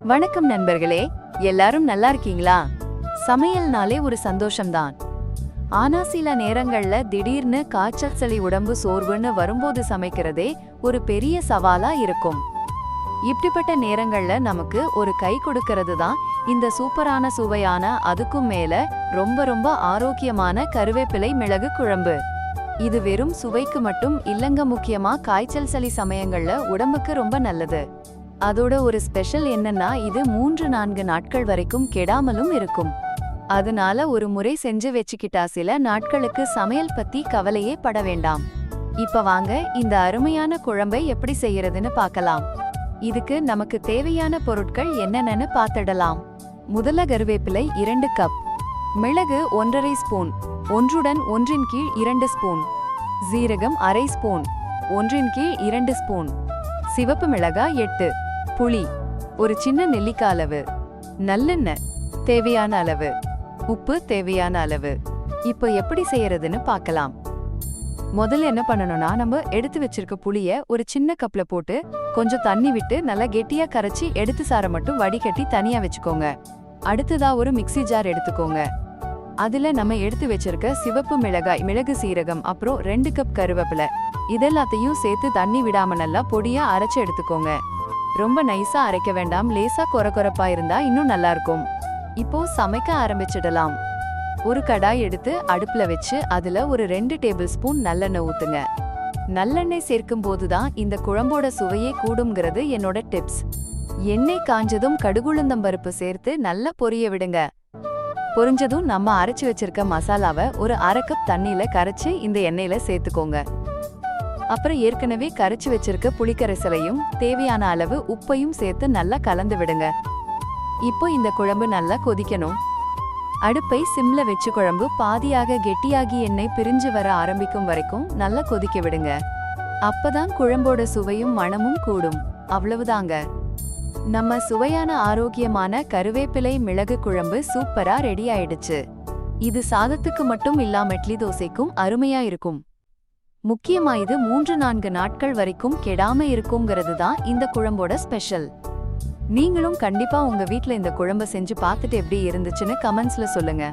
வணக்கம் நண்பர்களே, எல்லாரும் நல்லா இருக்கீங்களா? சமையல்னாலே ஒரு சந்தோஷம்தான். ஆனா சில நேரங்கள்ல திடீர்னு காய்ச்சல் சளி உடம்பு சோர்வுன்னு வரும்போது சமைக்கிறதே ஒரு பெரிய சவாலா இருக்கும். இப்படிப்பட்ட நேரங்கள்ல நமக்கு ஒரு கை கொடுக்கிறது தான் இந்த சூப்பரான சுவையான அதுக்கும் மேல ரொம்ப ரொம்ப ஆரோக்கியமான கருவேப்பிலை மிளகு குழம்பு. இது வெறும் சுவைக்கு மட்டும் இல்லங்க, முக்கியமா காய்ச்சல் சளி சமயங்கள்ல உடம்புக்கு ரொம்ப நல்லது. அதோட ஒரு ஸ்பெஷல் என்னன்னா, இது 3-4 நாட்கள் வரைக்கும் கெடாமலும் இருக்கும். அதனால ஒரு முறை செஞ்சு வச்சுக்கிட்டா சில நாட்களுக்கு சமையல் பத்தி கவலையே பட வேண்டாம். இப்ப வாங்க இந்த அருமையான குழம்பை எப்படி செய்யறதுன்னு பார்க்கலாம். இதுக்கு நமக்கு தேவையான பொருட்கள் என்னென்னு பார்த்திடலாம். முதல்ல கருவேப்பிலை 2 கப், மிளகு 1½ ஸ்பூன், ஒன்றுடன் 1 கீழ் 2 ஸ்பூன், சீரகம் 1/2 ஸ்பூன், 1 கீழ் 2 ஸ்பூன், சிவப்பு மிளகாய் 8, புளி ஒரு சின்ன நெல்லிக்காய் அளவு, நல்லெண்ணெய் தேவையான அளவு, உப்பு தேவையான அளவு. இப்போ எப்படி செய்யறதுன்னு பார்க்கலாம். முதல்ல என்ன பண்ணணும்னா, நம்ம எடுத்து வச்சிருக்க புளிய ஒரு சின்ன கப்ல போட்டு கொஞ்சம் தண்ணி விட்டு நல்லா கெட்டியா கரைச்சி எடுத்து சாரை மட்டும் வடிகட்டி தனியா வச்சுக்கோங்க. அடுத்ததா ஒரு மிக்ஸி ஜார் எடுத்துக்கோங்க. அதுல நம்ம எடுத்து வச்சிருக்க சிவப்பு மிளகாய், மிளகு, சீரகம், அப்புறம் 2 கப் கருவேப்பிலை இதெல்லாத்தையும் சேர்த்து தண்ணி விடாம நல்லா பொடியா அரைச்சு எடுத்துக்கோங்க. ரொம்ப நைஸா அரைக்க வேண்டாம், லேசா கொரகொரப்பா இருந்தா இன்னும் நல்லா இருக்கும். இப்போ சமைக்க ஆரம்பிச்சிடலாம். ஒரு கடாய் எடுத்து அடுப்புல வச்சு அதுல ஒரு 2 டேபிள் ஸ்பூன் நல்லெண்ணெய் ஊத்துங்க. நல்லெண்ணெய் சேர்க்கும் போதுதான் இந்த குழம்போட சுவையே கூடும்ங்கிறது என்னோட டிப்ஸ். எண்ணெய் காஞ்சதும் கடுகுளுந்தம்பருப்பு சேர்த்து நல்லா பொரிய விடுங்க. பொரிஞ்சதும் நம்ம அரைச்சு வச்சிருக்க மசாலாவை ஒரு 1/2 கப் தண்ணியில கரைச்சு இந்த எண்ணெயில சேர்த்துக்கோங்க. அப்புறம் ஏற்கனவே கரைச்சு வச்சிருக்க புளிக்கரைசலையும் தேவையான அளவு உப்பையும் சேர்த்து நல்லா கலந்து விடுங்க. இப்போ இந்த குழம்பு நல்லா கொதிக்கணும். அடுப்பை சிம்ல வச்சு குழம்பு பாதியாக கெட்டியாகி எண்ணெய் பிரிஞ்சு வர ஆரம்பிக்கும் வரைக்கும் நல்லா கொதிக்க விடுங்க. அப்பதான் குழம்போட சுவையும் மணமும் கூடும். அவ்வளவுதாங்க, நம்ம சுவையான ஆரோக்கியமான கருவேப்பிலை மிளகு குழம்பு சூப்பரா ரெடி ஆயிடுச்சு. இது சாதத்துக்கு மட்டும் இல்லாம இட்லி தோசைக்கும் அருமையா இருக்கும். முக்கியமா இது 3-4 நாட்கள் வரைக்கும் கெடாம இருக்குங்கிறது தான் இந்த குழம்போட ஸ்பெஷல். நீங்களும் கண்டிப்பா உங்க வீட்ல இந்த குழம்பை செஞ்சு பார்த்துட்டு எப்படி இருந்துச்சுன்னு கமெண்ட்ஸ்ல சொல்லுங்க.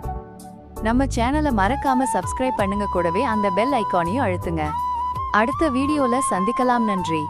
நம்ம சேனலை மறக்காம சப்ஸ்கிரைப் பண்ணுங்க, கூடவே அந்த பெல் ஐகானையும் அழுத்துங்க. அடுத்த வீடியோல சந்திக்கலாம். நன்றி.